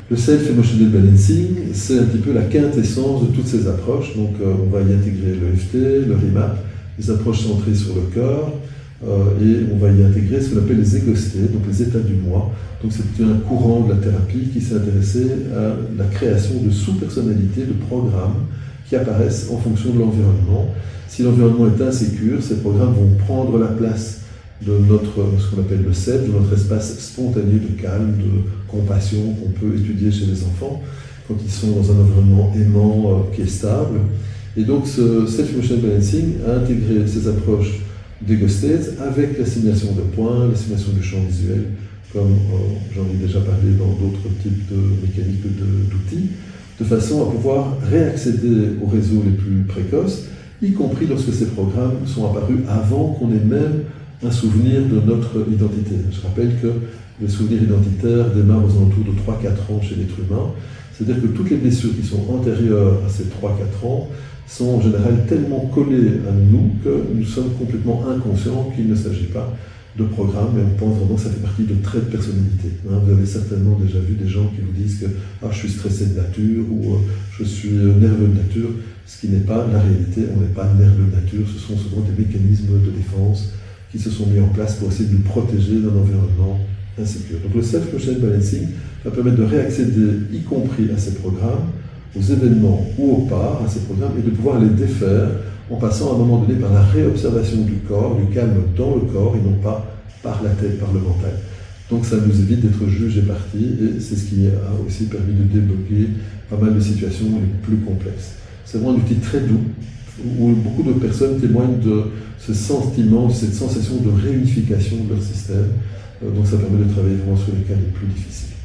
Le Self-Emotional Balancing, c'est un petit peu la quintessence de toutes ces approches. Donc on va y intégrer le FT, le REMAP, les approches centrées sur le corps, et on va y intégrer ce qu'on appelle les ego states, donc les états du moi. Donc c'est un courant de la thérapie qui s'est intéressé à la création de sous-personnalités, de programmes qui apparaissent en fonction de l'environnement. Si l'environnement est insécure, ces programmes vont prendre la place de ce qu'on appelle le self, de notre espace spontané de calme, de compassion qu'on peut étudier chez les enfants quand ils sont dans un environnement aimant qui est stable. Et donc ce Self-Emotional Balancing a intégré ces approches d'ego states avec l'assimilation de points, l'assimilation du champ visuel, comme j'en ai déjà parlé dans d'autres types de mécaniques d'outils, de façon à pouvoir réaccéder aux réseaux les plus précoces, y compris lorsque ces programmes sont apparus avant qu'on ait même un souvenir de notre identité. Je rappelle que le souvenir identitaire démarre aux alentours de 3-4 ans chez l'être humain, c'est-à-dire que toutes les blessures qui sont antérieures à ces 3-4 ans sont en général tellement collées à nous que nous sommes complètement inconscients qu'il ne s'agit pas de programme, mais on pense vraiment que ça fait partie de traits de personnalité. Vous avez certainement déjà vu des gens qui vous disent que je suis stressé de nature ou je suis nerveux de nature, ce qui n'est pas la réalité. On n'est pas nerveux de nature, ce sont souvent des mécanismes de défense qui se sont mis en place pour essayer de nous protéger d'un environnement insécure. Donc le Self-Emotional Balancing va permettre de réaccéder, y compris à ces programmes, aux événements ou aux parts à ces programmes, et de pouvoir les défaire en passant à un moment donné par la réobservation du corps, du calme dans le corps, et non pas par la tête, par le mental. Donc ça nous évite d'être juge et parti, et c'est ce qui a aussi permis de débloquer pas mal de situations les plus complexes. C'est vraiment un outil très doux, où beaucoup de personnes témoignent de ce sentiment, de cette sensation de réunification de leur système. Donc ça permet de travailler vraiment sur les cas les plus difficiles.